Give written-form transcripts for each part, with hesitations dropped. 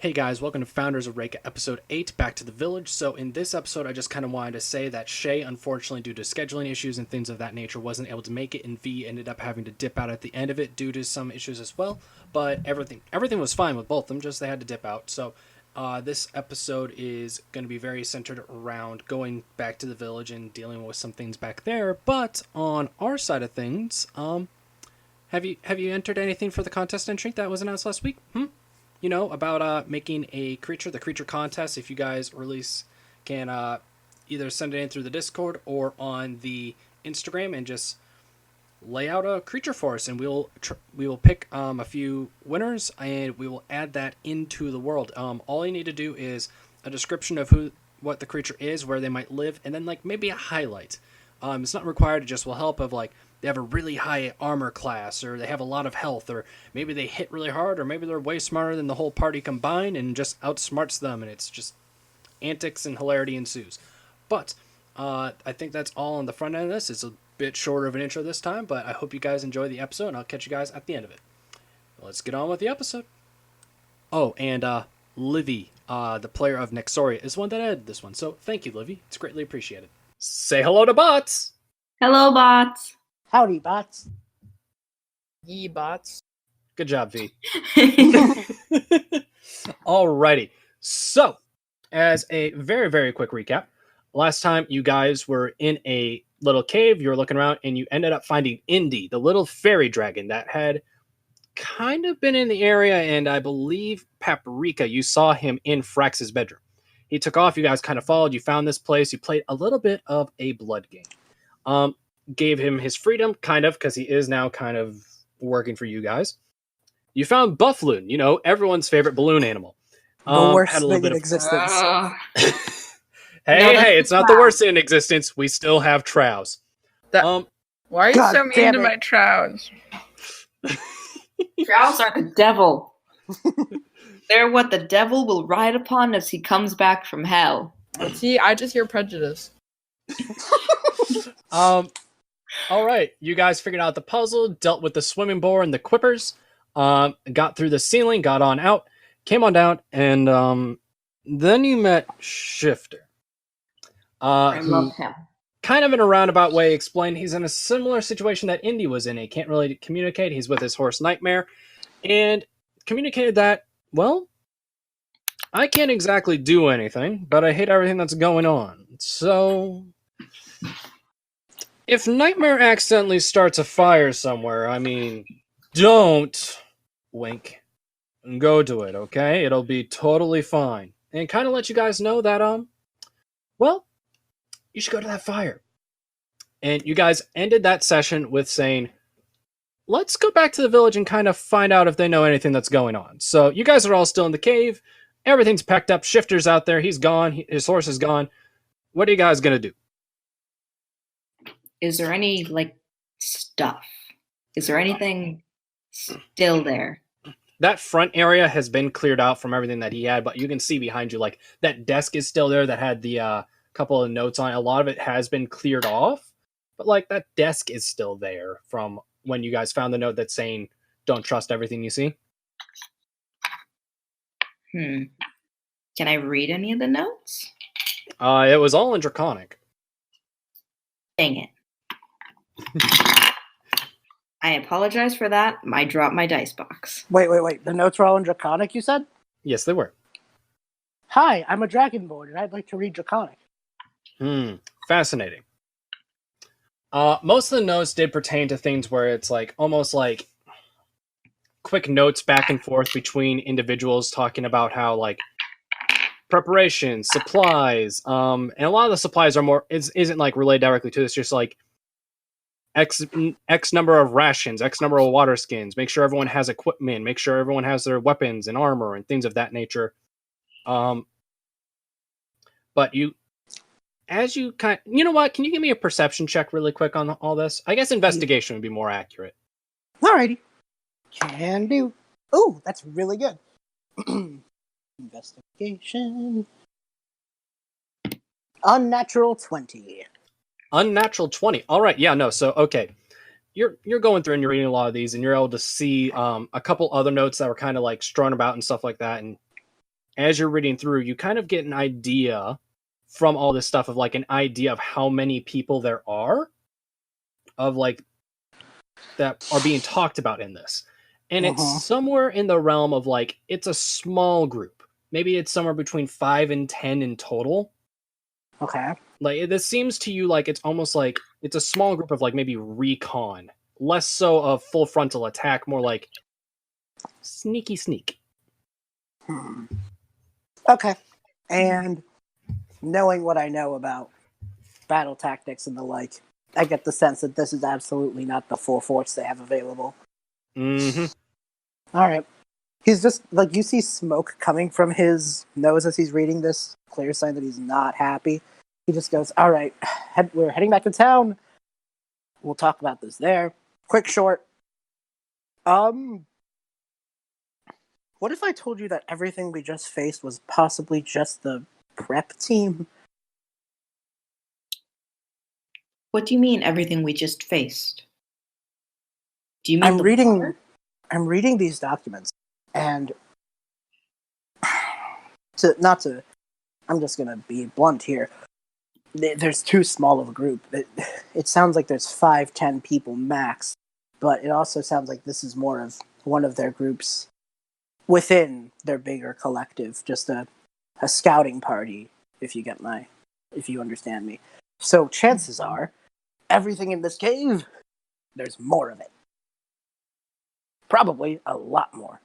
Hey guys, welcome to Founders of Reka, episode 8, Back to the Village. So in this episode, I just kind of wanted to say that Shay, unfortunately, due to scheduling issues and things of that nature, wasn't able to make it, and V ended up having to dip out at the end of it due to some issues as well. But everything was fine with both of them, just they had to dip out. So this episode is going to be very centered around going back to the village and dealing with some things back there. But on our side of things, have you entered anything for the contest entry that was announced last week? You know, about making a creature, the creature contest. If you guys release, can either send it in through the Discord or on the Instagram and just lay out a creature for us, and we will pick a few winners, and we will add that into the world. All you need to do is a description of what the creature is, where they might live, and then like maybe a highlight. It's not required. It just will help of like they have a really high armor class, or they have a lot of health, or maybe they hit really hard, or maybe they're way smarter than the whole party combined and just outsmarts them, and it's just antics and hilarity ensues. But I think that's all on the front end of this. It's a bit shorter of an intro this time, but I hope you guys enjoy the episode, and I'll catch you guys at the end of it. Let's get on with the episode. Oh, and Livy, the player of Nexoria, is one that added this one, so thank you, Livy. It's greatly appreciated. Say hello to bots! Hello, bots. Howdy, bots. Ye bots. Good job, V. Alrighty. So, as a very, very quick recap, last time you guys were in a little cave, you were looking around, and you ended up finding Indy, the little fairy dragon that had kind of been in the area, and I believe Paprika, you saw him in Frax's bedroom. He took off, you guys kind of followed, you found this place, you played a little bit of a blood game. Gave him his freedom, kind of, because he is now kind of working for you guys. You found Buffloon, you know, everyone's favorite balloon animal. The worst had a thing little bit in of existence. Hey, it's not the worst thing in existence. We still have trows. Why are you God so mean damn to it. my trouts? Trowels are the devil. They're what the devil will ride upon as he comes back from hell. See, I just hear prejudice. All right, you guys figured out the puzzle, dealt with the swimming board and the quippers, got through the ceiling, got on out, came on down, and then you met Shifter. I Who love him. kind of in a roundabout way explained he's in a similar situation that Indy was in. He can't really communicate. He's with his horse Nightmare, and communicated that, well, I can't exactly do anything, but I hate everything that's going on. So if Nightmare accidentally starts a fire somewhere, I mean, don't wink and go to it, okay? It'll be totally fine. And kind of let you guys know that, well, you should go to that fire. And you guys ended that session with saying, let's go back to the village and kind of find out if they know anything that's going on. So you guys are all still in the cave. Everything's packed up. Shifter's out there. He's gone. His horse is gone. What are you guys going to do? Is there any, stuff? Is there anything still there? That front area has been cleared out from everything that he had, but you can see behind you, like, that desk is still there that had the couple of notes on it. A lot of it has been cleared off, but, like, that desk is still there from when you guys found the note that's saying, don't trust everything you see. Can I read any of the notes? It was all in Draconic. Dang it. I apologize for that. I dropped my dice box. Wait. The notes were all in Draconic, you said? Yes, they were. Hi, I'm a Dragonborn, and I'd like to read Draconic. Fascinating. Most of the notes did pertain to things where it's like almost like quick notes back and forth between individuals talking about how like preparation, supplies, and a lot of the supplies are more isn't like related directly to this, just like X number of rations, X number of water skins, make sure everyone has equipment, make sure everyone has their weapons and armor and things of that nature. But as you you know what? Can you give me a perception check really quick on all this? I guess investigation would be more accurate. Alrighty. Can do. Ooh, that's really good. Investigation. Unnatural 20. Unnatural 20. All right. Yeah, no. So, okay. You're going through and you're reading a lot of these, and you're able to see a couple other notes that were kind of like strewn about and stuff like that. And as you're reading through, you kind of get an idea from all this stuff of like an idea of how many people there are of like that are being talked about in this. And it's somewhere in the realm of like, it's a small group. Maybe it's somewhere between 5 and 10 in total. Okay. Like, this seems to you like it's almost like it's a small group of like maybe recon. Less so of full frontal attack, more like sneaky sneak. Okay. And knowing what I know about battle tactics and the like, I get the sense that this is absolutely not the full force they have available. Mm-hmm. All right. He's just, like, you see smoke coming from his nose as he's reading this. Clear sign that he's not happy. He just goes, all right, we're heading back to town. We'll talk about this there. Quick, short. What if I told you that everything we just faced was possibly just the prep team? What do you mean everything we just faced? Do you mean I'm reading these documents, and I'm just gonna be blunt here. There's too small of a group. It sounds like there's 5-10 people max, but it also sounds like this is more of one of their groups within their bigger collective, just a scouting party, if you understand me. So chances are, everything in this cave, there's more of it. Probably a lot more.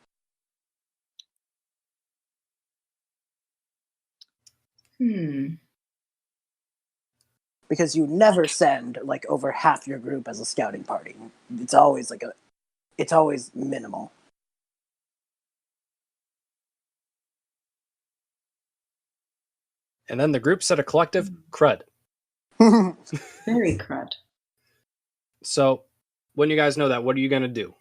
Because you never send like over half your group as a scouting party. It's always minimal. And then the group said a collective crud. Very crud. So, when you guys know that, what are you going to do?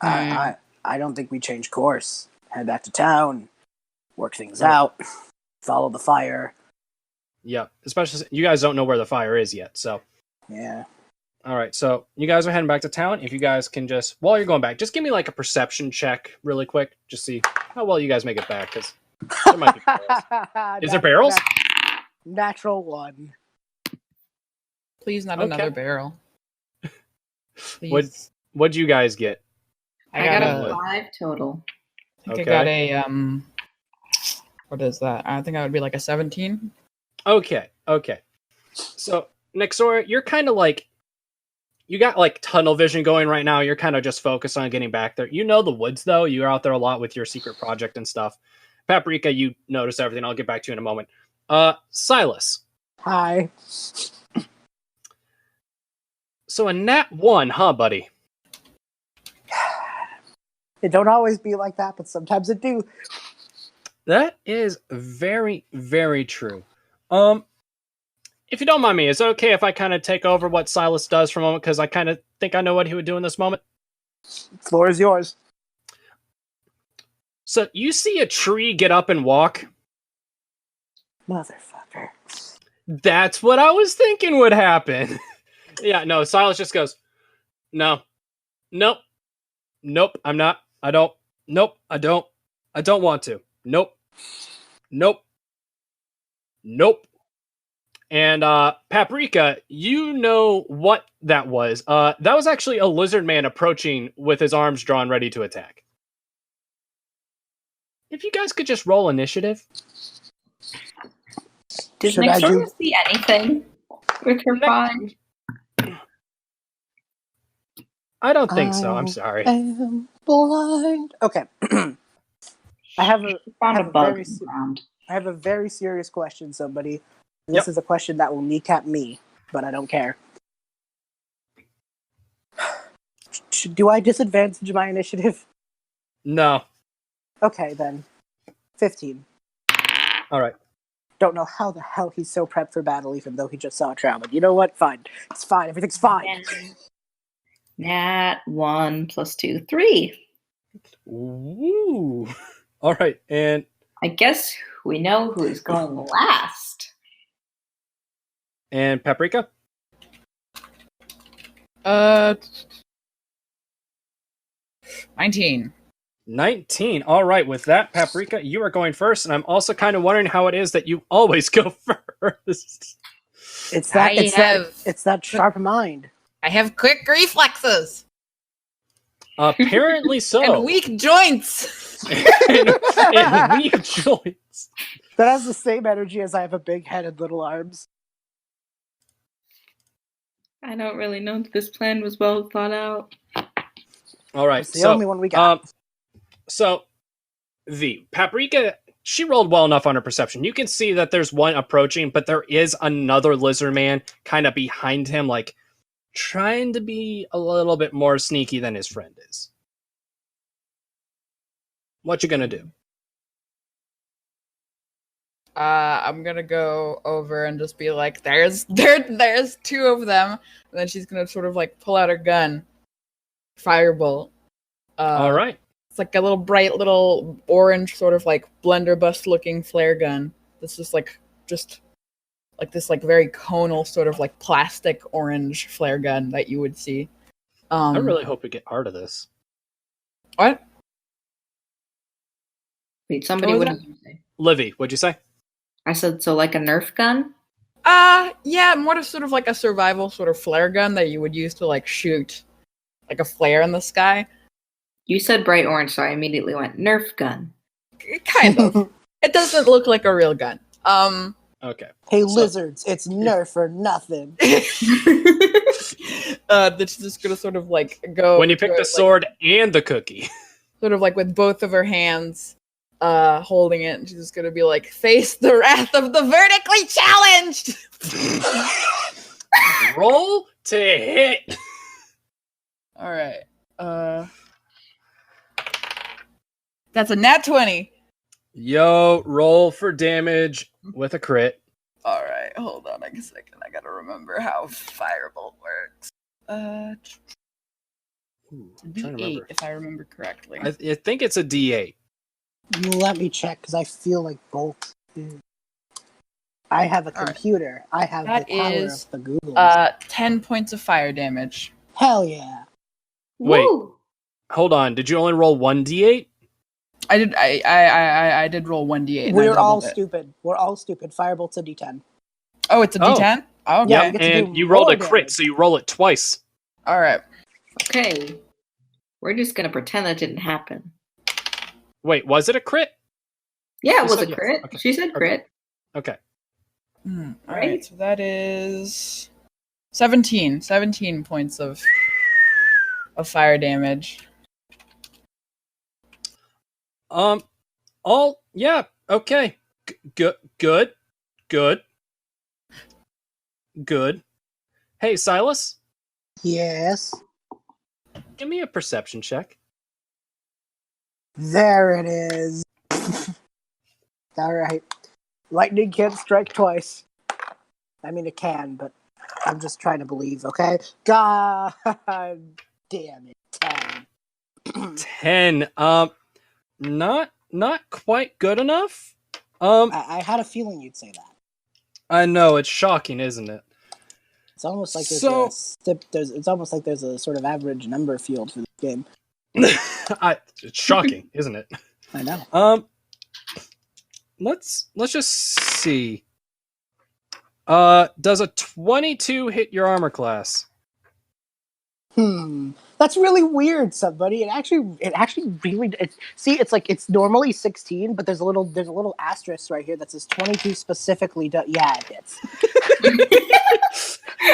I don't think we change course. Head back to town, work things out, follow the fire. Yeah, especially you guys don't know where the fire is yet, so. Yeah. All right, so you guys are heading back to town. If you guys can just, while you're going back, just give me like a perception check really quick. Just see how well you guys make it back, because there might be barrels. Is there barrels? Natural 1. Please, not Okay. another barrel. Please. What'd you guys get? I got a 5 total. I think Okay. I got a what is that? I think I would be like a 17. Okay. So, Nexoria, you're kind of like, you got like tunnel vision going right now. You're kind of just focused on getting back there. You know the woods, though. You're out there a lot with your secret project and stuff. Paprika, you notice everything. I'll get back to you in a moment. Silus. Hi. So a nat 1, huh, buddy? It don't always be like that, but sometimes it do. That is very, very true. If you don't mind me, is it okay if I kind of take over what Silus does for a moment? Because I kind of think I know what he would do in this moment. Floor is yours. So you see a tree get up and walk? Motherfucker. That's what I was thinking would happen. Yeah, no, Silus just goes, no. Nope, I'm not. I don't. Nope, I don't. I don't want to. Nope. And Paprika, you know what that was. That was actually a lizard man approaching with his arms drawn ready to attack. If you guys could just roll initiative. Did Should I Nexoria see anything with her 5? I don't think so. I'm sorry. I am blind. Okay. I have a very serious question, somebody. This is a question that will kneecap me, but I don't care. Do I disadvantage my initiative? No. Okay, then. 15. All right. Don't know how the hell he's so prepped for battle, even though he just saw a trauma. You know what? Fine. It's fine. Everything's fine. Nat 1 + 2, 3. Ooh. All right, and I guess we know who's going last. And Paprika? 19. 19. All right, with that, Paprika, you are going first, and I'm also kind of wondering how it is that you always go first. It's that. I It's that sharp mind. I have quick reflexes Apparently so. and weak joints. and weak joints. That has the same energy as I have a big head and little arms. I don't really know if this plan was well thought out. All right, It's the only one we got. So, the Paprika, she rolled well enough on her perception. You can see that there's one approaching, but there is another lizard man kind of behind him, like trying to be a little bit more sneaky than his friend is. What you gonna do? I'm gonna go over and just be like, there's two of them. And then she's gonna sort of like pull out her gun. Firebolt. All right. It's like a little bright little orange sort of like blunderbuss looking flare gun. This is like just like this like very conal sort of like plastic orange flare gun that you would see. I really hope we get art of this. What? Wait, somebody What was what did you say? Livy, what'd you say? I said, so like a Nerf gun? Yeah, more of sort of like a survival sort of flare gun that you would use to like shoot like a flare in the sky. You said bright orange, so I immediately went Nerf gun. Kind of. It doesn't look like a real gun. Okay. Hey, lizards, it's Nerf or nothing. That's just gonna sort of like go When you pick the sword and the cookie. sort of like with both of her hands holding it, and she's just gonna be like, face the wrath of the vertically challenged. Roll to hit. All right. That's a nat 20. Yo, roll for damage with a crit. All right, hold on a second. I gotta remember how Firebolt works. Ooh, I'm trying to D8, remember. if I remember correctly. I think it's a D8. Let me check, because I feel like both. I have a All right. computer. I have That the power is, of the Google. 10 points of fire damage. Hell yeah. Wait. Woo! Hold on. Did you only roll 1D8? I did roll 1d8. And I We're all doubled it. stupid. We're all stupid. Firebolt's a D10. Oh, it's a Oh. d10? Oh, okay. Yeah, Yeah, we get to do and you rolled a more crit, damage. so you roll it twice. All right. Okay. We're just gonna pretend that didn't happen. Wait, was it a crit? Yeah, You it was said a yes. crit. Okay. She said crit. Okay. All Right. right, so that is 17 points of fire damage. Yeah, okay. Good. Hey, Silus, Yes. give me a perception check. There it is. All right. Lightning can't strike twice. I mean, it can, but I'm just trying to believe, okay? God damn it. 10. 10. Not quite good enough. I had a feeling you'd say that. I know, it's shocking, isn't it? It's almost like it's almost like there's a sort of average number field for this game. It's shocking, isn't it? I know. Let's just see. Does a 22 hit your armor class? That's really weird, somebody. It actually really. It's like it's normally 16, but there's a little asterisk right here that says 22 specifically. Yeah, it hits.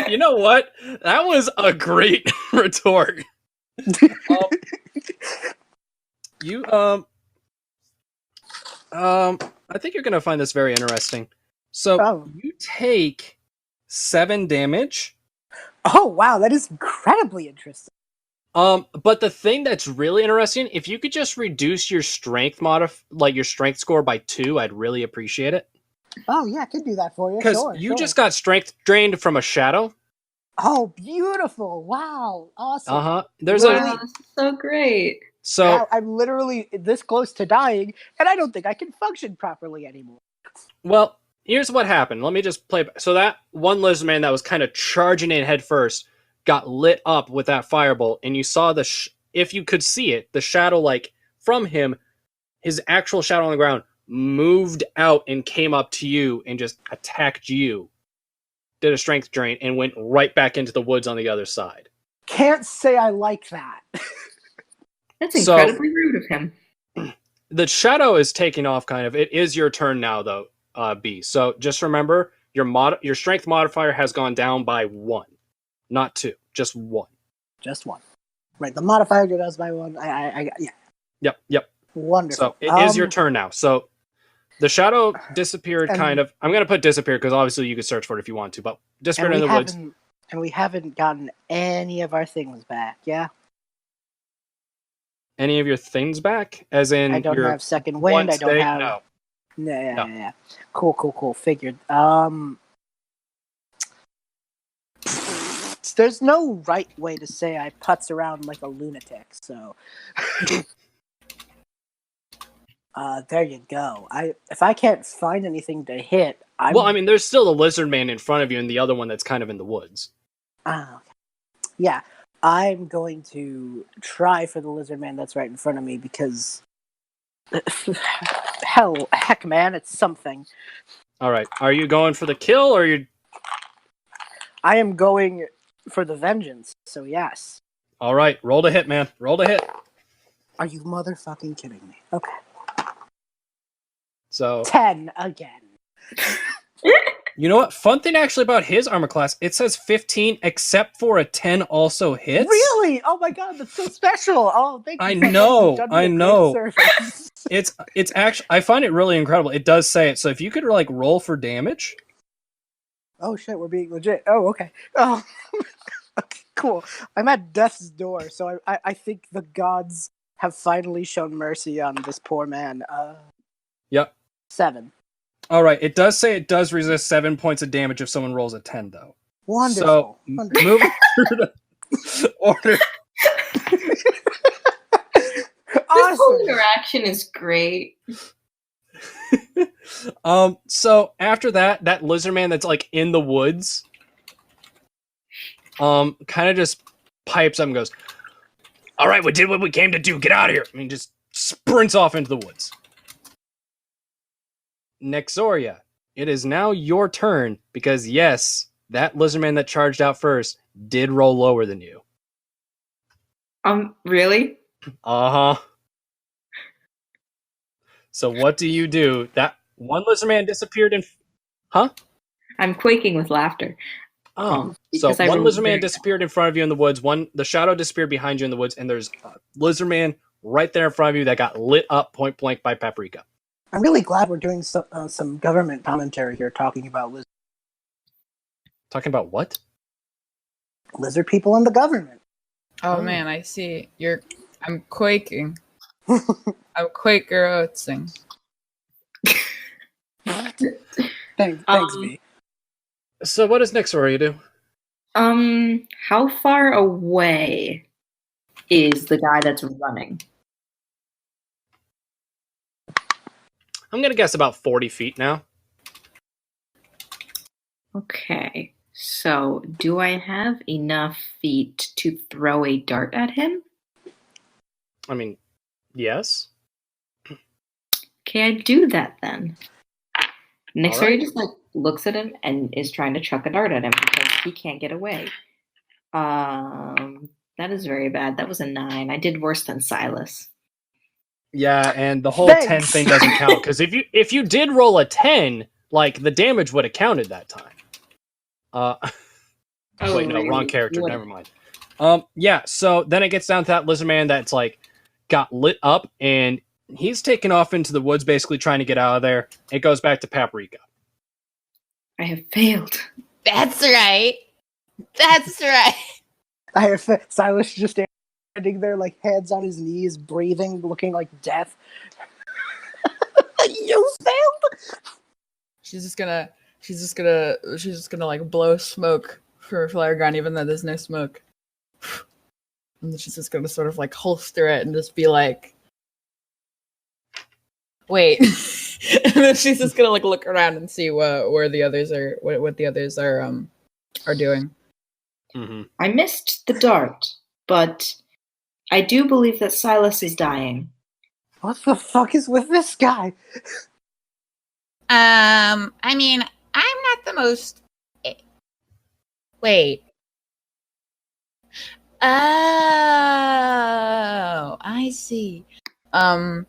You know what? That was a great retort. I think you're gonna find this very interesting. So you take 7 damage. Oh wow, that is incredibly interesting. But the thing that's really interesting, if you could just reduce your strength your strength score by 2, I'd really appreciate it. Oh yeah, I could do that for you. Because you just got strength drained from a shadow. Oh, beautiful! Wow, awesome. There's Wow, this is so great. So now I'm literally this close to dying, and I don't think I can function properly anymore. well, here's what happened. Let me just play. So that one lizard man that was kind of charging in head first got lit up with that firebolt, and you saw if you could see it, the shadow like from him, his actual shadow on the ground moved out and came up to you and just attacked you. Did a strength drain and went right back into the woods on the other side. Can't say I like that. That's incredibly rude of him. The shadow is taking off kind of. It is your turn now, though, B. So just remember, your strength modifier has gone down by 1. Not 2, just 1. Just 1. Right, the modifier goes by 1. Yeah. Yep. Wonderful. So it is your turn now. So the shadow disappeared kind of. I'm going to put disappeared because obviously you could search for it if you want to, but disappeared in the woods. And we haven't gotten any of our things back, yeah? Any of your things back? As in, I don't have second wind. I don't have. No. Yeah. Cool. Figured. There's no right way to say I putz around like a lunatic, so. There you go. If I can't find anything to hit, Well, I mean, there's still the lizard man in front of you and the other one that's kind of in the woods. Okay. Yeah, I'm going to try for the lizard man that's right in front of me because... heck, man, it's something. Alright, are you going for the kill, or you... I am going for the vengeance, so yes. Alright, roll to hit, man. Roll to hit. Are you motherfucking kidding me? Okay. So 10 again. You know what? Fun thing actually about his armor class, it says 15, except for a 10 also hits. Really? Oh my god, that's so special. Oh, thank you. I know. Great service. It's actually, I find it really incredible. It does say it. So if you could like roll for damage. Oh shit, we're being legit. Oh, okay. Oh, okay, cool. I'm at death's door, so I think the gods have finally shown mercy on this poor man. Yep. 7. All right. It does say it does resist 7 points of damage if someone rolls a 10, though. Wonderful. So move through the order. This whole interaction is great. So after that lizard man that's like in the woods, kind of just pipes up and goes, "All right, we did what we came to do. Get out of here!" I mean, just sprints off into the woods. Nexoria, it is now your turn because yes, that lizard man that charged out first did roll lower than you. Really? Uh-huh. So what do you do? That one lizard man disappeared in... Huh? I'm quaking with laughter. Oh, so one lizard man disappeared in front of you in the woods. The shadow disappeared behind you in the woods, and there's a lizard man right there in front of you that got lit up point blank by Paprika. I'm really glad we're doing some government commentary here, talking about lizard. Talking about what? Lizard people in the government. Oh man, I see. I'm quaking. I'm quakeroatsing. Thanks, V. So what does Nexoria do? How far away is the guy that's running? I'm gonna guess about 40 feet now. Okay. So, do I have enough feet to throw a dart at him? I mean, yes. Okay, I do that then. Nexoria right. just looks at him and is trying to chuck a dart at him because he can't get away. That is very bad. That was a 9. I did worse than Silus. Yeah, and the whole Thanks. 10 thing doesn't count because if you did roll a 10, like the damage would have counted that time. Wait, no, wrong character. What? Never mind. Yeah. So then it gets down to that lizard man that's like got lit up, and he's taken off into the woods, basically trying to get out of there. It goes back to Paprika. I have failed. That's right. That's right. I have Silus just standing there, like hands on his knees, breathing, looking like death. You failed. She's just gonna like blow smoke for flare gun, even though there's no smoke. And then she's just gonna sort of like holster it and just be like, wait. And then she's just gonna like look around and see where the others are, what the others are doing. Mm-hmm. I missed the dart, but I do believe that Silus is dying. What the fuck is with this guy? I mean, I'm not the most. Wait. Oh, I see. And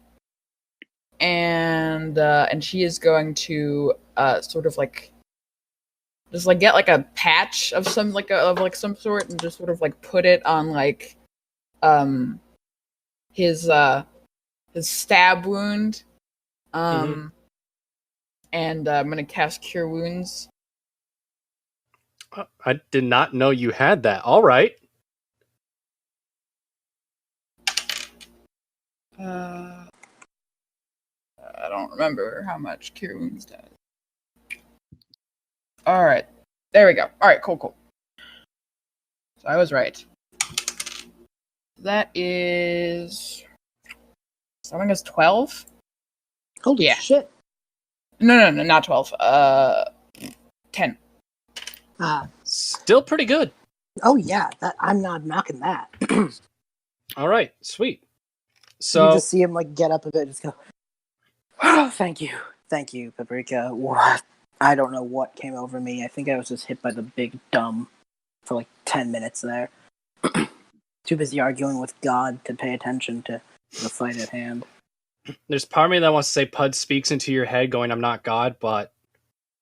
she is going to sort of like just like get like a patch of some some sort and just sort of like put it on like his stab wound. And I'm gonna cast Cure Wounds. I did not know you had that. All right. I don't remember how much Cure Wounds does. Alright. There we go. Alright, cool. So I was right. That is... I think it's 12? Holy Yeah. shit. No, not 12. 10. Still pretty good. Oh yeah, I'm not knocking that. All right, sweet. So you So just see him like get up a bit, and just go. Oh, thank you, Paprika. What? I don't know what came over me. I think I was just hit by the big dumb for like 10 minutes there. Too busy arguing with God to pay attention to the fight at hand. there's part of me that wants to say Pud speaks into your head going, I'm not God, but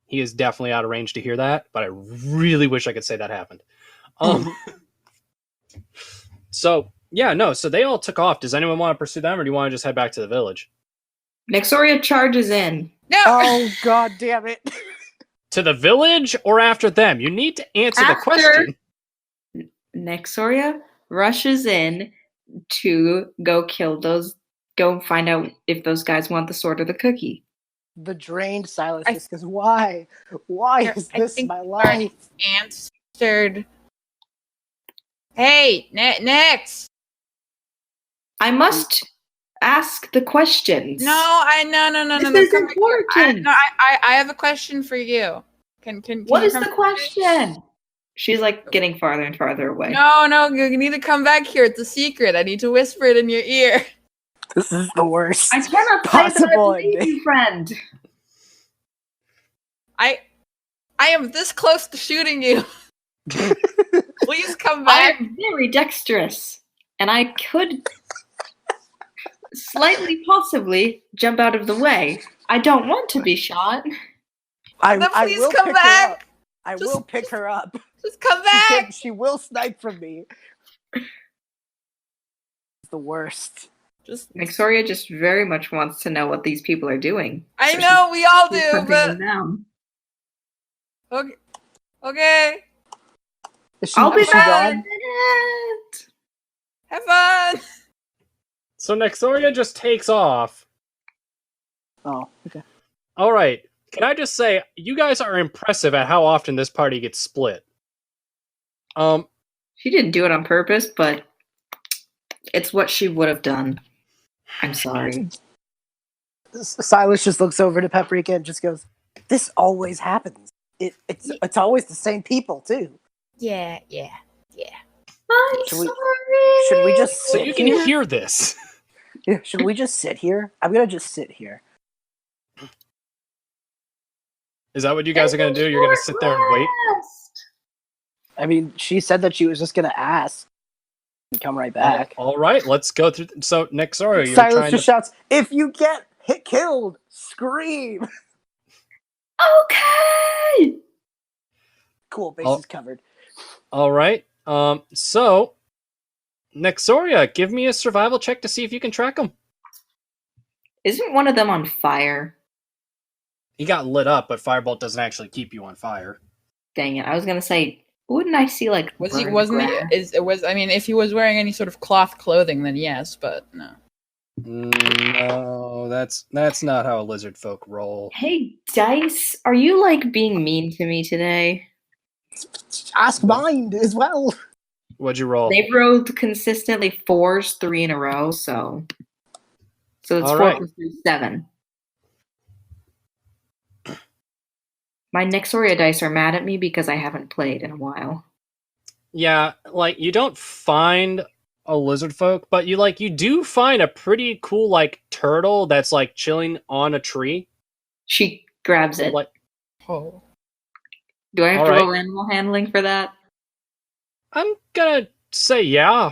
he is definitely out of range to hear that. But I really wish I could say that happened. So they all took off. Does anyone want to pursue them, or do you want to just head back to the village? Nexoria charges in. No! Oh god damn it! To the village or after them? You need to answer the question. Nexoria rushes in to go find out if those guys want the sword or the cookie. The drained Silus just goes, why? Why is this my life? Answered. Hey, Nex. I must ask the questions. No. This is important. I have a question for you. Can What you is come the question? She's like getting farther and farther away. No, you need to come back here. It's a secret. I need to whisper it in your ear. This is the worst. I cannot say that I believe you, friend. I am this close to shooting you. Please come back. I am very dexterous, and I could slightly, possibly, jump out of the way. I don't want to be shot. I Please will come pick her back. up. I will pick her up. Just come back. She will snipe from me. It's the worst. Nexoria just very much wants to know what these people are doing. I know we all She's do, hunting but them down. okay. I'll be Is she back in a gone? minute. Have fun. So Nexoria just takes off. Oh, okay. All right. Can I just say, you guys are impressive at how often this party gets split. She didn't do it on purpose, but it's what she would have done. I'm sorry. Silas just looks over to Paprika and just goes, "This always happens. It's always the same people too." Yeah. I'm Should we- sorry. Should we just So sit you can here? hear this. Yeah, should we just sit here? I'm gonna just sit here. Is that what you guys are going to do? You're going to sit there and wait? Rest. I mean, she said that she was just gonna ask and come right back. All right, let's go through. So Nexoria, you're Silas trying just to... shouts, "If you get killed, scream!" Okay. Cool, bases covered. All right. So Nexoria, give me a survival check to see if you can track him. Isn't one of them on fire? He got lit up, but Firebolt doesn't actually keep you on fire. Dang it! I was gonna say, wouldn't I see like? Was he? burned Wasn't grass? I mean, if he was wearing any sort of cloth clothing, then yes, but no. No, that's not how lizard folk roll. Hey, Dice, are you like being mean to me today? Ask mine as well. What'd you roll? They've rolled consistently 4s, 3 in a row, so it's All 4 right. plus 3, 7. My Nexoria dice are mad at me because I haven't played in a while. Yeah, like, you don't find a lizard folk, but you do find a pretty cool like turtle that's like chilling on a tree. She grabs it. Like, Oh. Do I have all to right. roll animal handling for that? I'm gonna say yeah.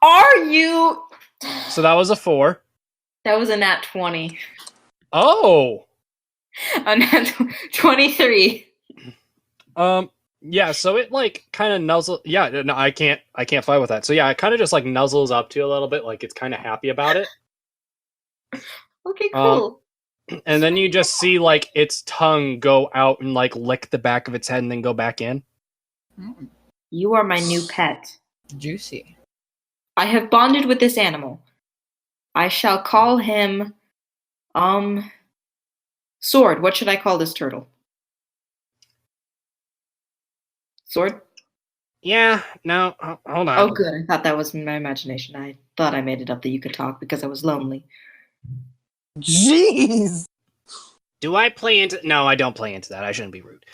Are you? So that was a 4. That was a nat 20. Oh. A nat 23. Yeah, so it like kind of nuzzles. Yeah, no, I can't fight with that. So yeah, it kind of just like nuzzles up to you a little bit, like it's kind of happy about it. Okay, cool. And then you just see like its tongue go out and like lick the back of its head and then go back in. You are my new pet. Juicy. I have bonded with this animal. I shall call him, Sword. What should I call this turtle? Sword? Yeah, no, hold on. Oh, good. I thought that was my imagination. I thought I made it up that you could talk because I was lonely. Jeez. Do I play into? No, I don't play into that. I shouldn't be rude.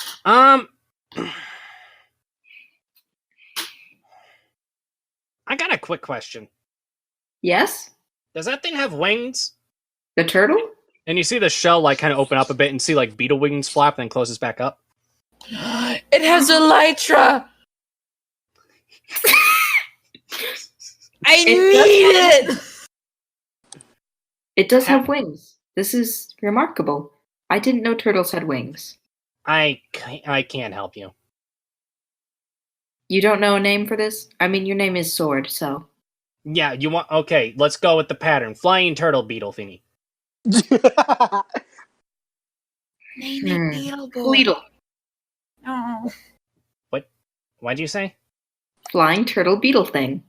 I got a quick question. Yes? Does that thing have wings? The turtle? And you see the shell like kind of open up a bit and see like beetle wings flap and then closes back up. It has elytra. I need it. It does have wings. This is remarkable. I didn't know turtles had wings. I can't help you. You don't know a name for this? I mean, your name is Sword, so. Yeah, you want? Okay, let's go with the pattern. Flying turtle beetle thingy. Name Hmm. it Beetleborg. Fleetle. No. What'd you say? Flying turtle beetle thing.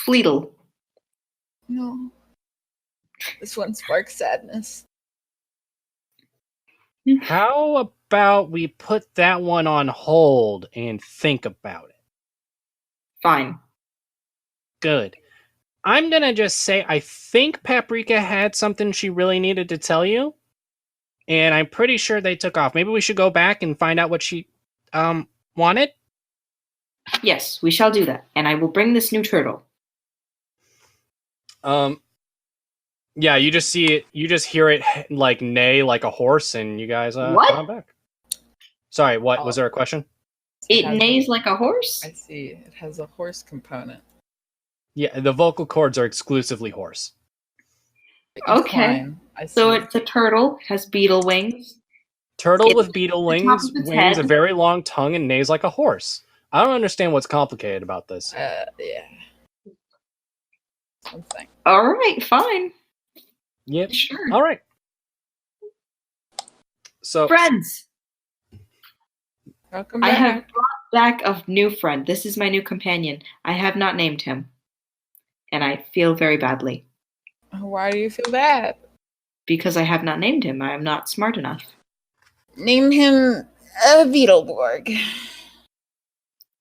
Fleetle. No. This one sparks sadness. How about we put that one on hold and think about it? Fine. Good. I'm gonna just say I think Paprika had something she really needed to tell you, and I'm pretty sure they took off. Maybe we should go back and find out what she wanted. Yes, we shall do that. And I will bring this new turtle. Yeah, you just see it. You just hear it like neigh like a horse, and you guys What? come on back. Sorry, what Oh. was there a question? It has neighs like a horse? I see. It has a horse component. Yeah, the vocal cords are exclusively horse. Okay. Fine. I see. So it's a turtle, has beetle wings. Turtle It's with beetle the top wings, of its wings, a head. very long tongue, and neighs like a horse. I don't understand what's complicated about this. Yeah. Something. Alright, fine. Yep. Sure. All right. So Friends! Welcome I back. have brought back a new friend. This is my new companion. I have not named him. And I feel very badly. Why do you feel bad? Because I have not named him. I am not smart enough. Name him Beetleborg.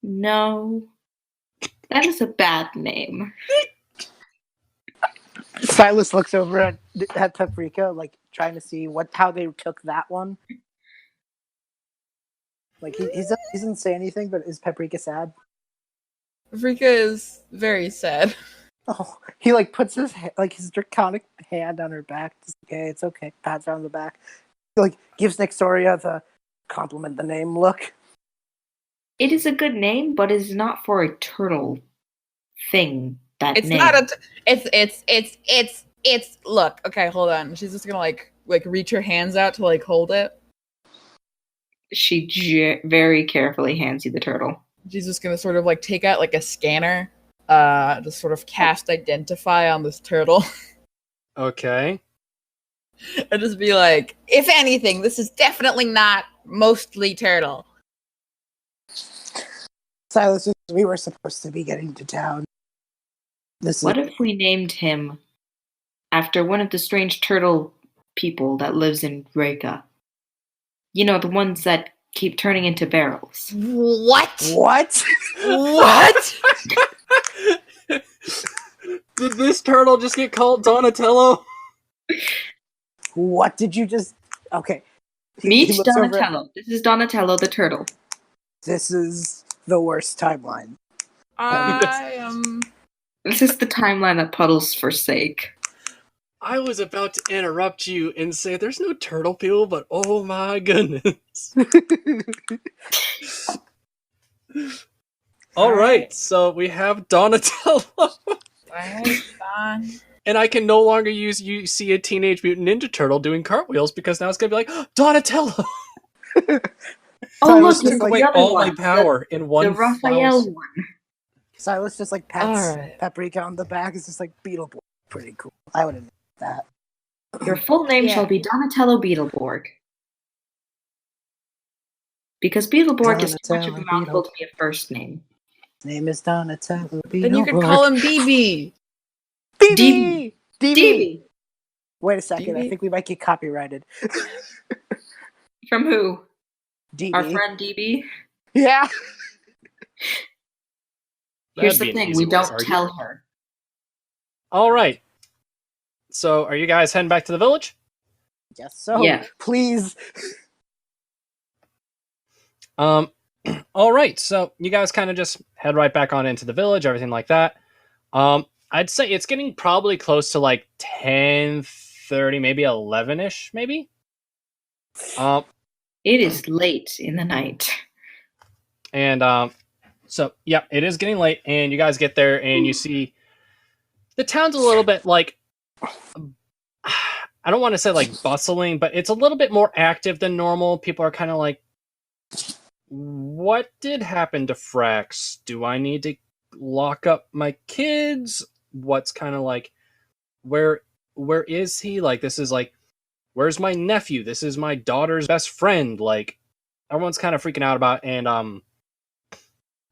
No. That is a bad name. Silus looks over at Paprika, like trying to see how they took that one. Like he doesn't say anything, but is Paprika sad? Paprika is very sad. Oh, he like puts his his draconic hand on her back. Just, okay, it's okay. Pats her on the back. He, like gives Nexoria the compliment the name look. It is a good name, but it is not for a turtle thing. That It's name. not a. It's. Look. Okay, hold on. She's just gonna like reach her hands out to like hold it. She very carefully hands you the turtle. She's just gonna sort of like take out like a scanner, to sort of cast identify on this turtle, okay. and just be like, if anything, this is definitely not mostly turtle. Silus, we were supposed to be getting to town. What if we named him after one of the strange turtle people that lives in Reka? You know, the ones that keep turning into barrels. What? What? What? Did this turtle just get called Donatello? What did you just? Okay. Meet looks over at- Donatello. This is Donatello the turtle. This is the worst timeline. I am. This is the timeline that Puddles forsake. I was about to interrupt you and say there's no turtle people, but oh my goodness. All right, so we have Donatello. Alright, fine. And I can no longer you see a Teenage Mutant Ninja Turtle doing cartwheels because now it's going to be like, Donatello! Oh, I look, was Took just it's like, away the other all one. my power in one The Raphael one. Silas just like pats Alright. Paprika on the back. It's just like Beetleborg. Pretty cool. I would admit that. Your full name Yeah. shall be Donatello Beetleborg. Because Beetleborg is too much of a Donatello mouthful to be a first name. His name is Donatello Beetleborg. Then you could call him BB. DB! DB! DB. Wait a second. I DB? think we might get copyrighted. From who? DB. Our friend DB? Yeah. Here's That'd be the an thing, easy we way to don't argue. tell her. All right. So are you guys heading back to the village? Yes. So Yeah. please. All right. So you guys kind of just head right back on into the village, everything like that. I'd say it's getting probably close to like 10:30, maybe 11ish, maybe. It is late in the night. And so yeah, it is getting late, and you guys get there, and you see the town's a little bit like, I don't want to say like bustling, but it's a little bit more active than normal. People are kind of like, what did happen to Frax? Do I need to lock up my kids? What's kind of like, where is he? Like, this is like, where's my nephew? This is my daughter's best friend. Like, everyone's kind of freaking out about it. And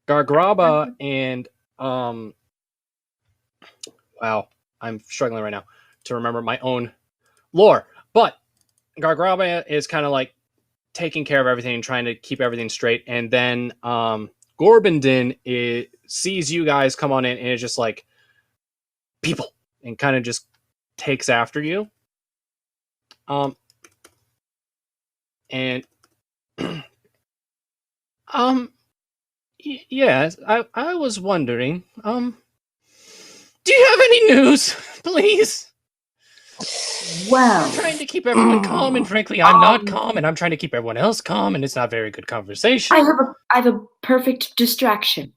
Gargraba and wow, I'm struggling right now to remember my own lore. But Gargraba is kind of like taking care of everything and trying to keep everything straight. And then Gorbindin sees you guys come on in and is just like, people, and kind of just takes after you. And yes, I was wondering, do you have any news, please? Well, I'm trying to keep everyone calm, and frankly, I'm not calm, and I'm trying to keep everyone else calm, and it's not very good conversation. I have a perfect distraction.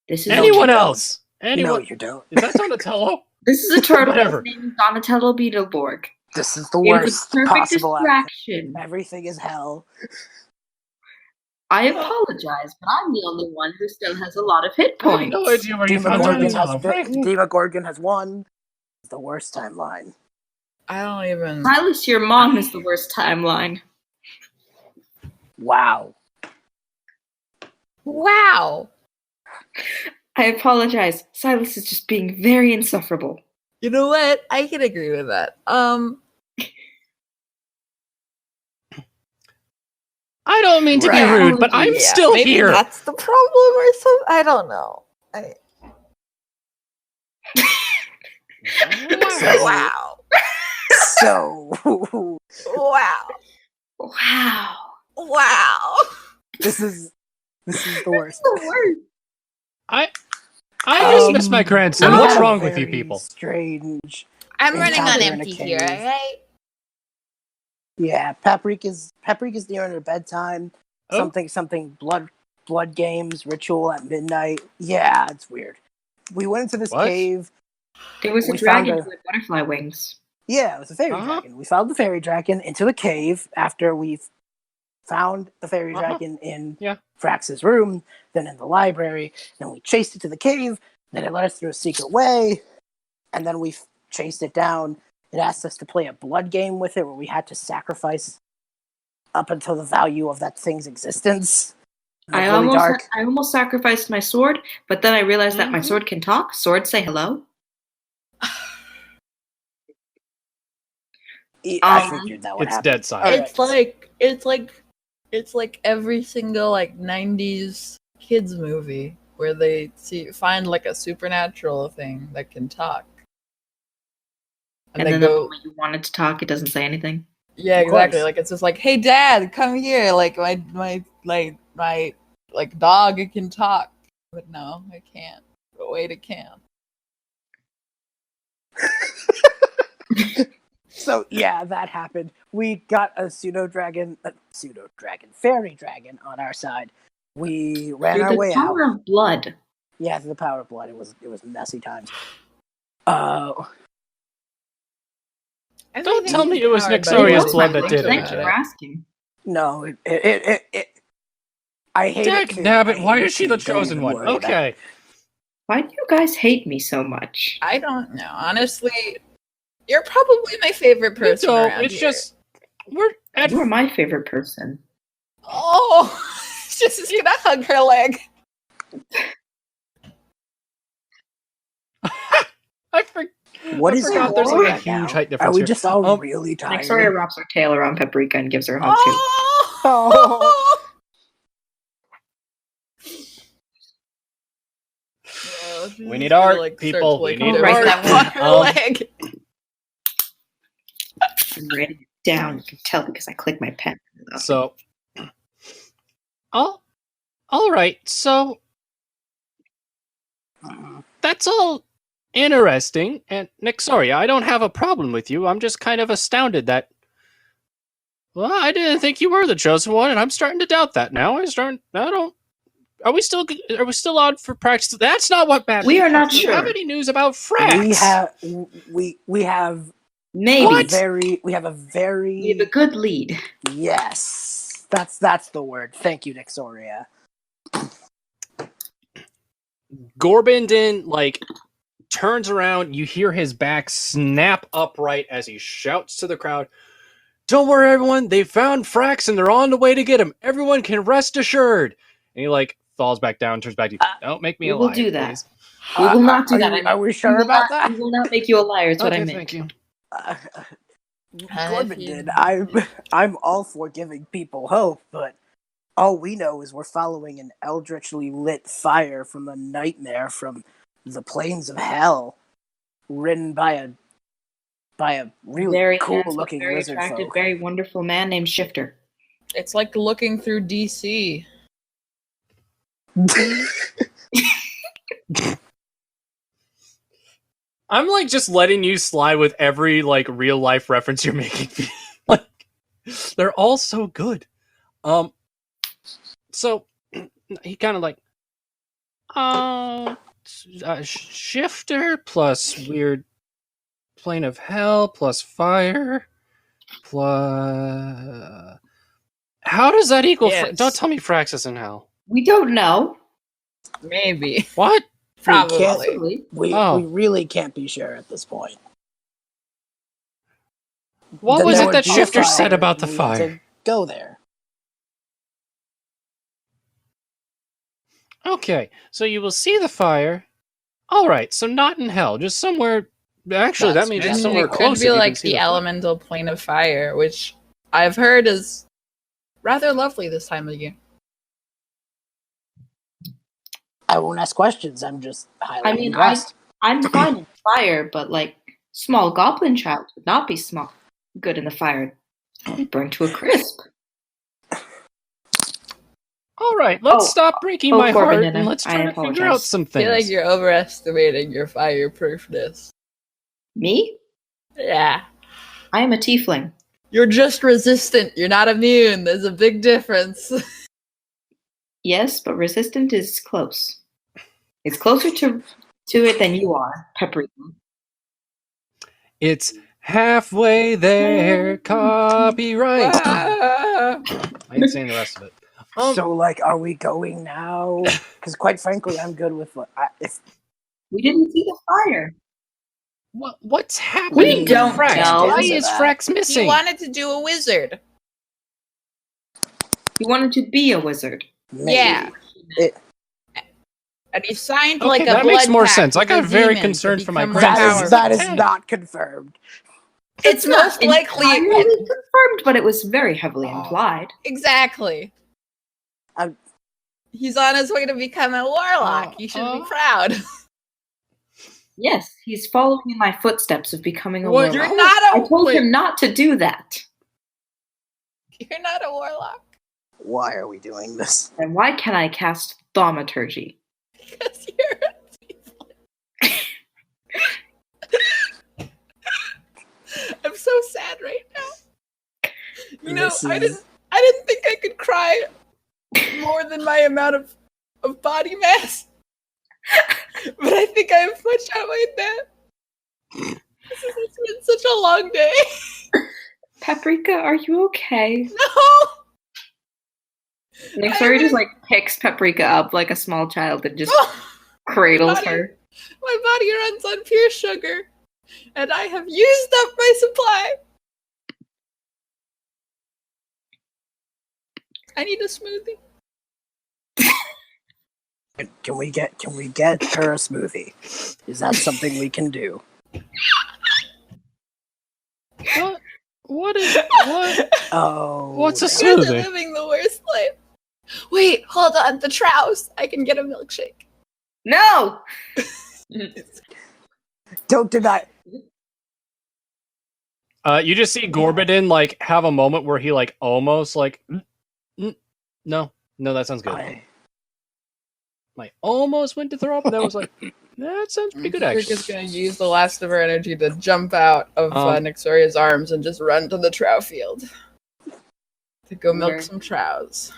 This is Anyone else? Anyone? No, you don't. Is that Donatello? This is a turtle Whatever. named Donatello Beetleborg. This is the It is worst a perfect possible outcome. distraction. Everything is hell. I apologize, but I'm the only one who still has a lot of hit I have points. no idea where you found Donatello. Demogorgon has won. It's the worst timeline. I don't even. Silus, your mom is the worst timeline. Wow. Wow. I apologize. Silus is just being very insufferable. You know what? I can agree with that. I don't mean to be Right. rude, but I'm Yeah, still maybe here. That's the problem, or something. I don't know. Wow. So Wow. Wow. Wow. this is the worst. The worst. I just miss my grandson. We What's had a wrong with you very people? Strange. I'm running on Encounter in a empty here, cave. alright? Yeah, Paprika's nearing her bedtime. Oh. Something blood games ritual at midnight. Yeah, it's weird. We went into this What? cave. There was a We found dragon a- with butterfly wings. Yeah, it was a fairy Uh-huh. dragon. We followed the fairy dragon into the cave after we found the fairy Uh-huh. dragon in Yeah. Frax's room, then in the library. Then we chased it to the cave. Then it led us through a secret way, and then we chased it down. It asked us to play a blood game with it, where we had to sacrifice up until the value of that thing's existence. It was I really dark. almost sacrificed my sword, but then I realized that my Mhm. sword can talk. Sword, say hello. I figured that would It's happen. dead silent. Alright. It's like every single like 90s kids movie where they find like a supernatural thing that can talk. And they then the go, moment you want it to talk, it doesn't say anything. yeah, Of exactly. course. Like it's just like, hey, Dad, come here. Like my like dog, it can talk. But no, it can't. But wait, it can. So yeah, that happened. We got a fairy dragon on our side. We ran Through our the way out. power of blood. Yeah, through the power of blood. It was messy times. Don't tell me it was Powered by Nexoria's blood. blood that did Thank it. you for asking. No, I hate it too. Nabbit, I why hate is she it the too. Don't chosen even one? worry about it. Okay. Why do you guys hate me so much? I don't know. Honestly, you're probably my favorite person. So around it's here. just we're at You are my favorite person. Oh, she's gonna hug her leg. I forgot. What is forgot there's like a happening right huge now? height difference Are we here. just all really tired? Nexoria wraps her tail around Paprika and gives her a hug too. Oh. We need art, people. We need art. That her leg. I'm writing it down. You can tell because I click my pen. So, all right. So that's all interesting. And Nexoria, I don't have a problem with you. I'm just kind of astounded that. Well, I didn't think you were the chosen one, and I'm starting to doubt that now. I don't. Are we still on for practice? That's not what matters. We are not Do you sure. have any news about Frax? We have Maybe. we have a very We have a good lead. yes. That's the word. Thank you, Nexoria. Gorbindin turns around. You hear his back snap upright as he shouts to the crowd, "Don't worry, everyone. They found Frax and they're on the way to get him. Everyone can rest assured." And he falls back down, turns back to you. Don't make me a liar. We will do that. Please. We will not do that. Are we sure about that? We will not make you a liar. It's what I Okay, meant. thank you. Gorbindin, I'm all for giving people hope, but all we know is we're following an eldritchly lit fire from a nightmare from the plains of hell, ridden by a really Very cool-looking very lizard attractive, folk. very wonderful man named Shifter. It's like looking through DC. I'm just letting you slide with every real life reference you're making. They're all so good. So he kind of Shifter plus weird plane of hell plus fire plus. How does that equal? Yes. Don't tell me Frax is in hell. We don't know. Maybe. What? Probably. We really can't be sure at this point. What was it that no Shifter fire said about the needs fire? to go there. Okay, so you will see the fire. All right, so not in hell, just somewhere. Actually, that means it's And somewhere it could close. be if you can like see the fire. elemental plane of fire, which I've heard is rather lovely this time of year. I won't ask questions. I'm just highly I mean, impressed. I'm fine in fire, but small goblin child would not be good in the fire. Burned to a crisp. All right, let's stop breaking my heart Corbin, and let's I try to figure out apologize. some I feel like things. you're overestimating your fireproofness. Me? Yeah. I am a tiefling. You're just resistant. You're not immune. There's a big difference. Yes, but resistant is close. It's closer to it than you are, Paprika. It's halfway there, copyright. I ain't saying the rest of it. So, are we going now? Because quite frankly, I'm good with if We didn't see the fire. What's happening? We don't Frax? know. Why is Frax He missing? wanted to do a wizard. He wanted to be a wizard. maybe. Yeah. It- And he signed Okay, a that blood makes more pact sense. I with got a very demon concerned to for my become more grandson. that is powerful. not confirmed. It's most likely entirely confirmed, but it was very heavily implied. exactly. I'm- He's on his way to become a warlock. You should be proud. Yes, he's following in my footsteps of becoming a What? warlock. You're not I a told wait. him not to do that. You're not a warlock. Why are we doing this? And why can't I cast thaumaturgy? Because you're a tiefling. I'm so sad right now. You know, I didn't think I could cry more than my amount of body mass. But I think I have much outweighed that. It's been such a long day. Paprika, are you okay? No! Nexoria just like picks Paprika up like a small child and just cradles her. My body runs on pure sugar, and I have used up my supply. I need a smoothie. Can we get her a smoothie? Is that something we can do? What? Oh. What's a You guys are smoothie? living the worst life. Wait, hold on. The trouse. I can get a milkshake. No! Don't deny. You just see Gorbidin like have a moment where he like almost like no, that sounds good. Like almost went to throw up, and then was like, that sounds pretty good actually. Rika's gonna use the last of her energy to jump out of Nexoria's arms and just run to the trow field to go milk some trows.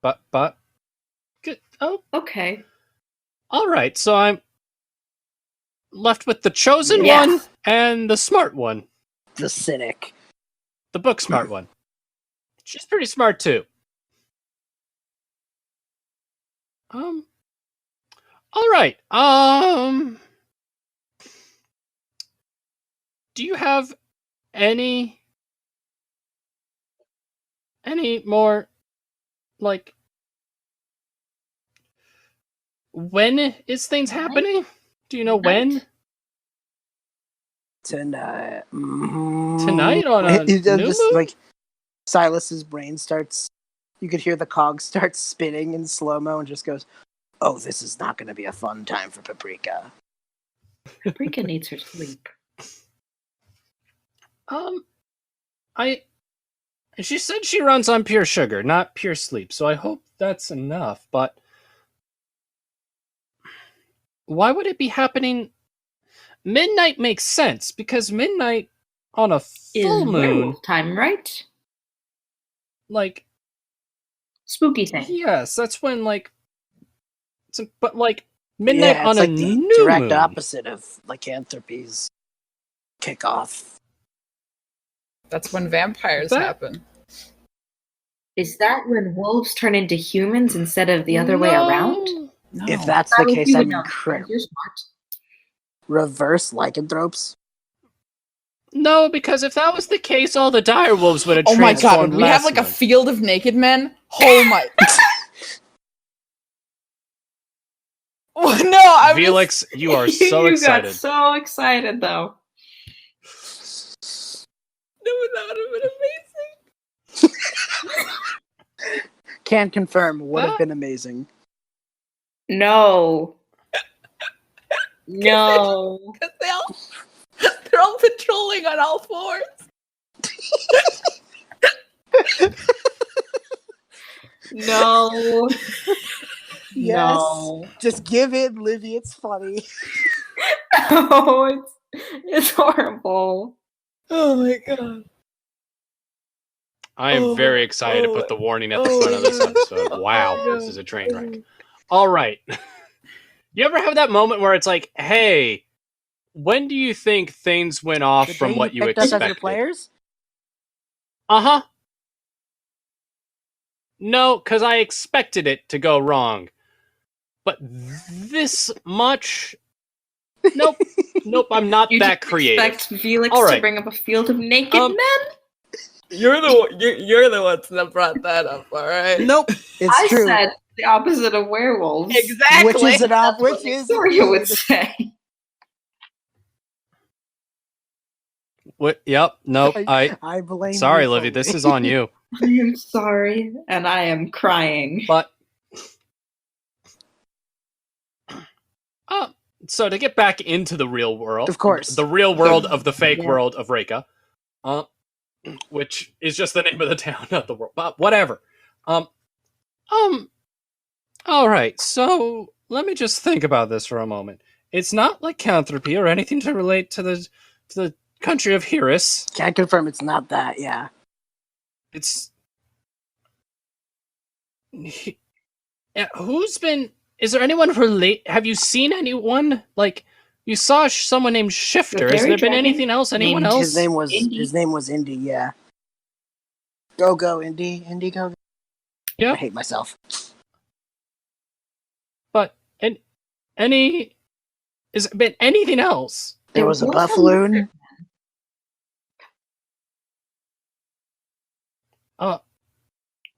But good. Oh, Okay. all right. So I'm left with the chosen one and the smart one, The cynic. the book smart one. She's pretty smart too. All right. Do you have any more, like, when is things happening? Do you know when? Tonight. Tonight on a It new just moon? like Silas's brain starts. You could hear the cogs start spinning in slow mo, and just goes, "Oh, this is not going to be a fun time for Paprika." Paprika needs her sleep. She said she runs on pure sugar, not pure sleep, so I hope that's enough, but why would it be happening? Midnight makes sense, because midnight on a full Is moon, werewolf time, right? like, Spooky thing. yes, that's when, like, but, like, midnight Yeah, on it's a like the new direct moon. opposite of lycanthropy's kickoff. That's when vampires That- happen. Is that when wolves turn into humans instead of the other way around? No. If that's How the would case, you I'm know? incredible. You're smart. Reverse lycanthropes. No, because if that was the case, all the dire wolves would have Oh my god, transformed would we have last like a month. field of naked men? Oh my. No, I'm Felix, you are so You excited. got so excited, though. No, that would have been amazing. Can confirm. Would have What? been amazing. No. No. Because they're all patrolling on all fours. No. Yes. No. Just give in, Livy. It's funny. Oh, it's horrible. Oh my god. I am very excited to put the warning at the front of this episode. Wow, this is a train wreck. All right. You ever have that moment where it's like, hey, when do you think things went off The from day what you picked us as your expected? players? Uh-huh. No, because I expected it to go wrong. But this much? Nope. Nope, I'm not You that didn't creative. expect Felix All right. to bring up a field of naked men? You're the ones that brought that up, alright? Nope. It's I true. said the opposite of werewolves. Exactly. Which is an That's what which is Nexoria would say. What? Yep. Nope. I blame. Sorry, you Livy. fully. This is on you. I am sorry, and I am crying. But so to get back into the real world, Of course. the real world of the fake Yeah. world of Reka. which is just the name of the town, not the world. But whatever. All right. So let me just think about this for a moment. It's not lycanthropy or anything to relate to the country of Hirus. Can confirm it's not that, yeah. It's who's been? Is there anyone have you seen anyone you saw someone named Shifter? Has there been anything else? Anyone else? His name was Indy. Yeah. Go Indy go. Yeah. I hate myself. But has it been anything else? There was a Buffloon.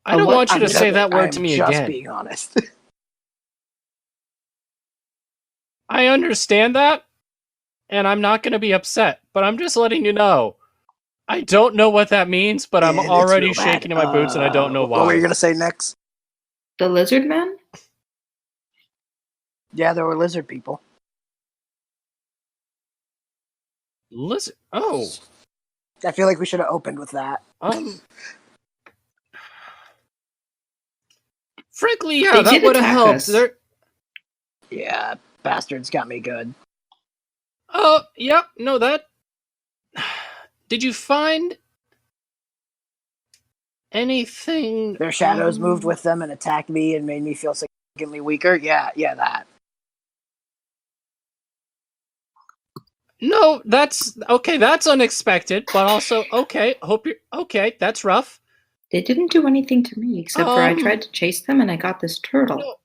I don't want you to say that word to me again. Just being honest. I understand that, and I'm not going to be upset, but I'm just letting you know. I don't know what that means, but I'm already shaking in my boots, and I don't know why. What were you going to say next? The lizard man? Yeah, there were lizard people. Lizard? Oh. I feel like we should have opened with that. Frankly, yeah, that would have helped. Yeah, bastards got me good. Oh, yeah, no, that... Did you find anything... Their shadows moved with them and attacked me and made me feel significantly weaker? Yeah, that. No, that's... Okay, that's unexpected, but also, okay, hope you're... Okay, that's rough. They didn't do anything to me, except for I tried to chase them and I got this turtle. No.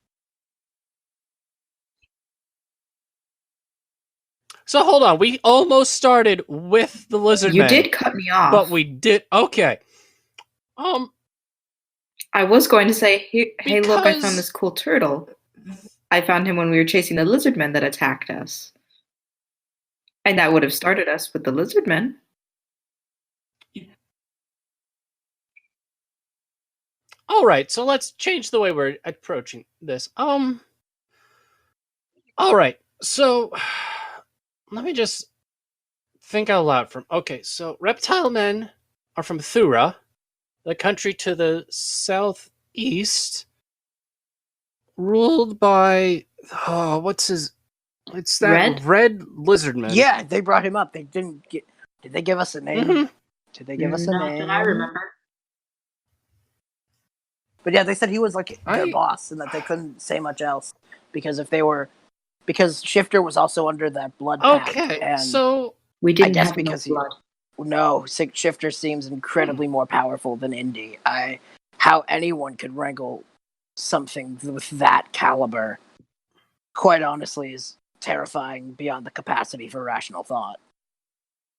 So hold on, we almost started with the lizard man. You did cut me off. But we did, okay. I was going to say, hey, look, I found this cool turtle. I found him when we were chasing the lizard men that attacked us. And that would have started us with the lizard men. All right, so let's change the way we're approaching this. All right, so let me just think out loud. Okay, so reptile men are from Thura, the country to the southeast, ruled by it's that red lizard man. Yeah, they brought him up. Did they give us a name? Mm-hmm. Did they give us a name? That I remember. But yeah, they said he was their boss and that they couldn't say much else because Shifter was also under that blood pact. Okay, and so we didn't have blood. No, Shifter seems incredibly more powerful than Indy. How anyone could wrangle something with that caliber, quite honestly, is terrifying beyond the capacity for rational thought.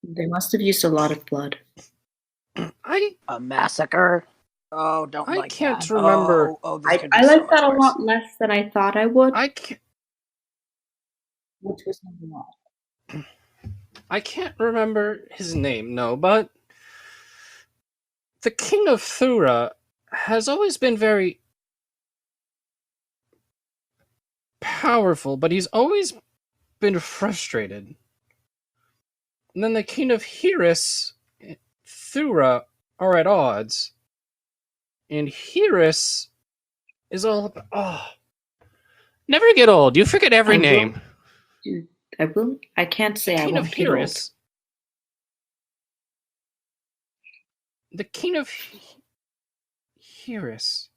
They must have used a lot of blood. A massacre? Oh, don't like that. I can't remember. I like that a lot less than I thought I would. Which was number one. I can't remember his name, no, but the King of Thura has always been very powerful, but he's always been frustrated. And then the King of Hirus, Thura, are at odds. And Hirus is all about... Oh. Never get old. You forget every name. Dude, I will. I can't say I won't get old. The King of Hirus.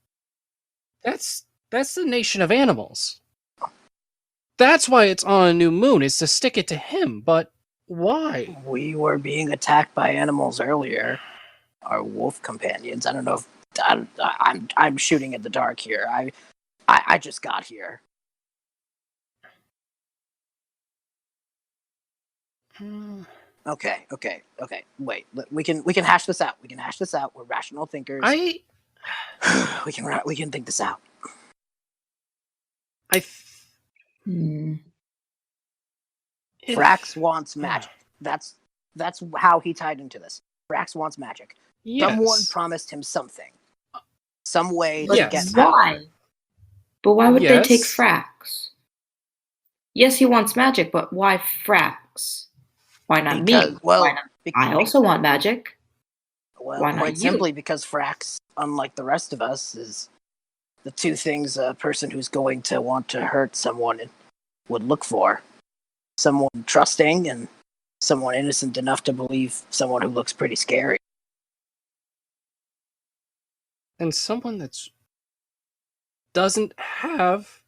That's the nation of animals. That's why it's on a new moon, is to stick it to him, but why? We were being attacked by animals earlier. Our wolf companions. I don't know if I'm shooting in the dark here. I just got here. Okay. Wait, we can hash this out. We're rational thinkers. we can think this out. Frax wants magic. That's how he tied into this. Frax wants magic. Yes. Someone promised him something. Some way to get power. Why? But why would they take Frax? Yes, he wants magic, but why Frax? Why not me? Well, why not? I also want magic. Well, Why not quite you? simply because Frax, unlike the rest of us, is the two things a person who's going to want to hurt someone would look for. Someone trusting and someone innocent enough to believe someone who looks pretty scary. And someone that's doesn't have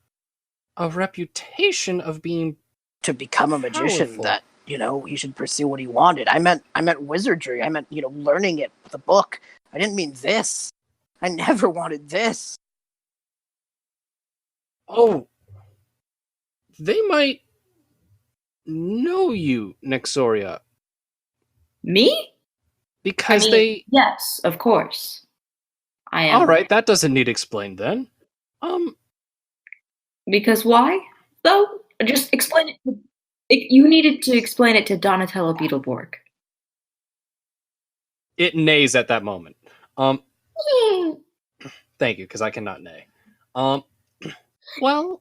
a reputation of being To become a magician, powerful. that, he should pursue what he wanted. I meant wizardry. I meant, learning it with a book. I didn't mean this. I never wanted this. Oh, they might know you, Nexoria, Me? because they. Yes, of course. I am. All right, that doesn't need explained then. Because why? Though, just explain it. You needed to explain it to Donatello Beetleborg. It neighs at that moment. Thank you, because I cannot neigh. Well,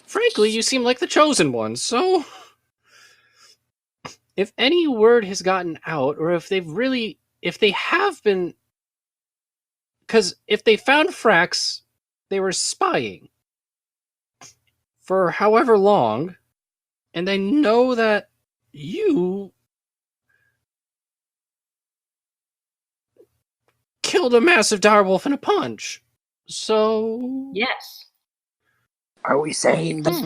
frankly, you seem like the chosen one, so if any word has gotten out, or if they have been, because if they found Frax, they were spying for however long, and they know that you killed a massive direwolf in a punch. So Yes. Are we saying this?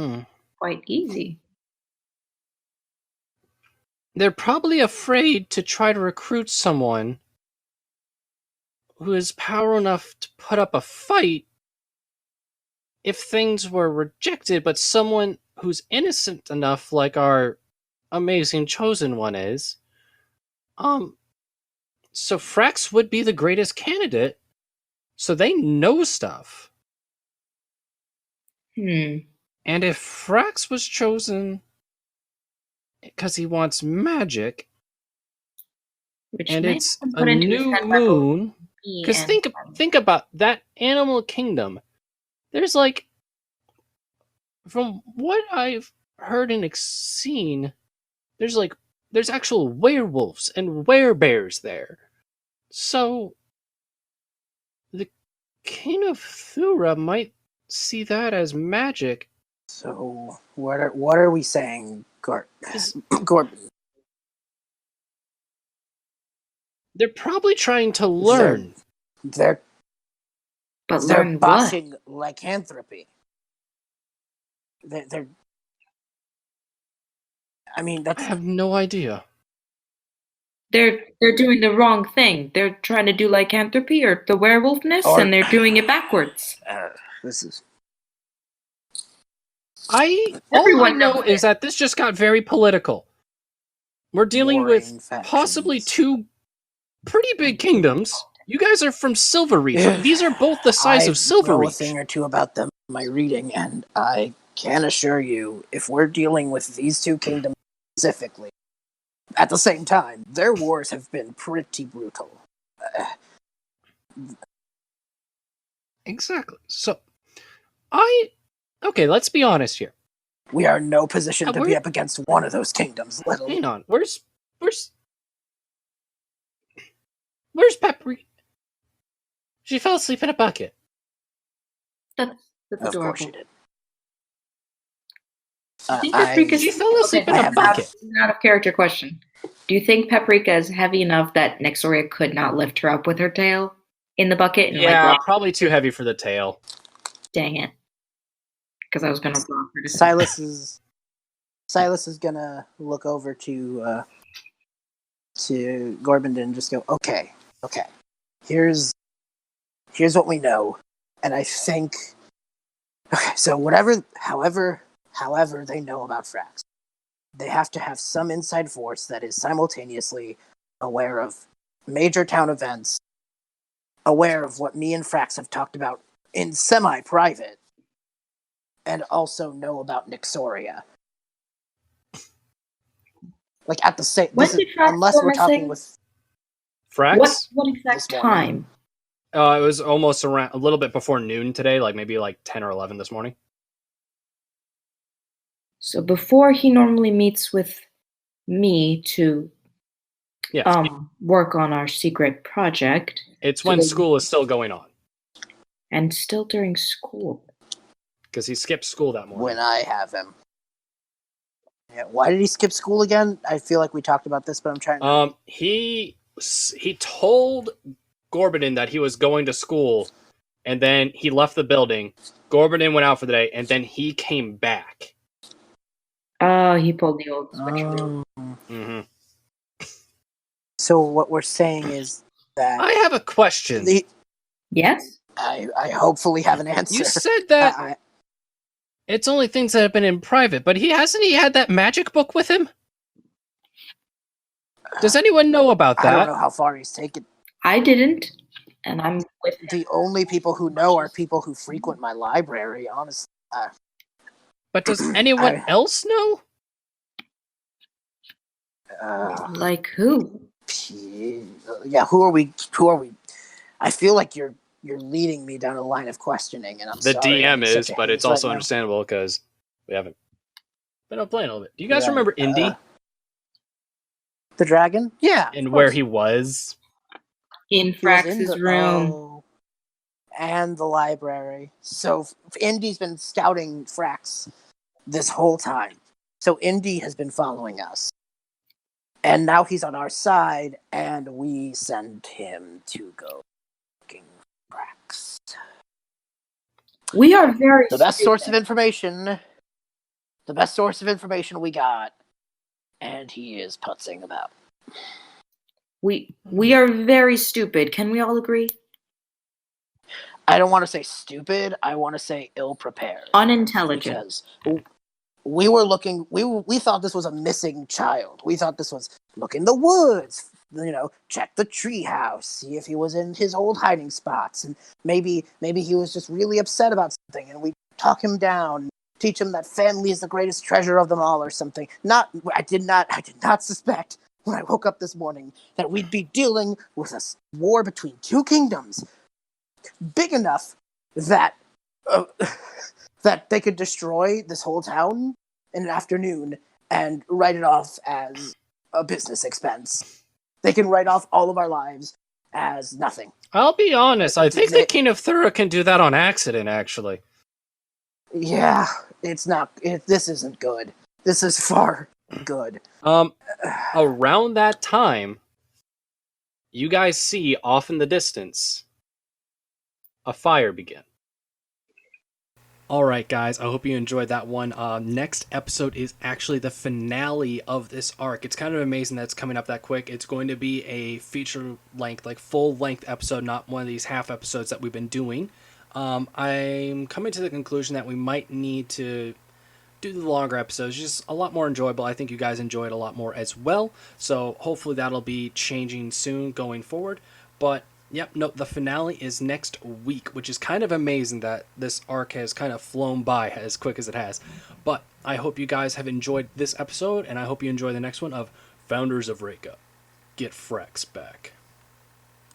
Quite easy. They're probably afraid to try to recruit someone who has power enough to put up a fight if things were rejected, but someone who's innocent enough, like our amazing chosen one is. So Frax would be the greatest candidate, so they know stuff. Hmm. And if Frax was chosen because he wants magic, Which and may it's have a put into his new head by both moon, me because and think about that animal kingdom. There's like, from what I've heard and seen, there's actual werewolves and werebears there. So the King of Thura might see that as magic. So what are we saying, Is Corbin? they're probably trying to learn. They're But they're learn what? boshing lycanthropy. They're. I mean, I that's. have no idea. They're doing the wrong thing. They're trying to do lycanthropy or the werewolfness, Or- and they're doing it backwards. This is. All I Everyone know knows is that this just got very political. We're dealing Warring with factions. possibly two pretty big kingdoms. You guys are from Silverreach. These are both the size of I know a Silverreach. thing or two about them in my reading, and I can assure you, if we're dealing with these two kingdoms specifically, at the same time, their wars have been pretty brutal. Exactly. So, okay, let's be honest here. We are in no position to be We're- up against one of those kingdoms, let alone. Hang on. Where's Paprika? She fell asleep in a bucket. That's Of adorable. course she did. Do you think Paprika's She fell asleep in I a have bucket. This is an out of character question. Do you think Paprika is heavy enough that Nexoria could not lift her up with her tail in the bucket? And Yeah, rock? probably too heavy for the tail. Dang it. Because I was going to block her to Silus is gonna look over to Gorband and just go, okay. Here's what we know, and I think, okay. So however they know about Frax, they have to have some inside force that is simultaneously aware of major town events, aware of what me and Frax have talked about in semi-private, and also know about Nexoria. Like at the same, When did Frax unless go we're talking missing? with Frax? What exact This morning. time? It was almost around a little bit before noon today, like maybe like 10 or 11 this morning. So before he normally meets with me to Yes. work on our secret project. It's when school is still going on. And still during school. Because he skipped school that morning. When I have him. Yeah, why did he skip school again? I feel like we talked about this, but I'm trying to... He told Gorbaden that he was going to school, and then he left the building. Gorbaden went out for the day, and then he came back. Oh, he pulled the old switcheroo. Mm-hmm. So what we're saying is that... I have a question. Yes? I hopefully have an answer. You said that it's only things that have been in private, but hasn't he had that magic book with him? Does anyone know about that? I don't know how far he's taken. I didn't, and I'm with him. The only people who know are people who frequent my library, honestly. But does anyone else know? Like who? Yeah, who are we? I feel like you're leading me down a line of questioning, and I'm the sorry. DM is, but it's also understandable because we haven't been playing a little bit. Do you guys remember Indy? The dragon? Yeah. And where he was? In Frax's room. Oh, and the library. So Indy's been scouting Frax this whole time. So Indy has been following us. And now he's on our side, and we send him to go looking for Frax. We are very The best source of information we got, and he is putzing about. We are very stupid. Can we all agree? I don't want to say stupid. I want to say ill-prepared. Unintelligent. Because we were looking. We thought this was a missing child. We thought this was look in the woods. Check the treehouse, see if he was in his old hiding spots, and maybe he was just really upset about something, and we talk him down, teach him that family is the greatest treasure of them all, or something. I did not suspect when I woke up this morning that we'd be dealing with a war between two kingdoms, big enough that that they could destroy this whole town in an afternoon and write it off as a business expense. They can write off all of our lives as nothing. I'll be honest, I think the King of Thura can do that on accident, actually. Yeah, it's not... this isn't good. This is far good. Around that time, you guys see off in the distance a fire begin. Alright guys, I hope you enjoyed that one. Next episode is actually the finale of this arc. It's kind of amazing that it's coming up that quick. It's going to be a feature length, like full length episode, not one of these half episodes that we've been doing. I'm coming to the conclusion that we might need to do the longer episodes, just a lot more enjoyable. I think you guys enjoy it a lot more as well. So hopefully that'll be changing soon going forward. But the finale is next week, which is kind of amazing that this arc has kind of flown by as quick as it has. But I hope you guys have enjoyed this episode, and I hope you enjoy the next one of Founders of Reka. Get Frax back.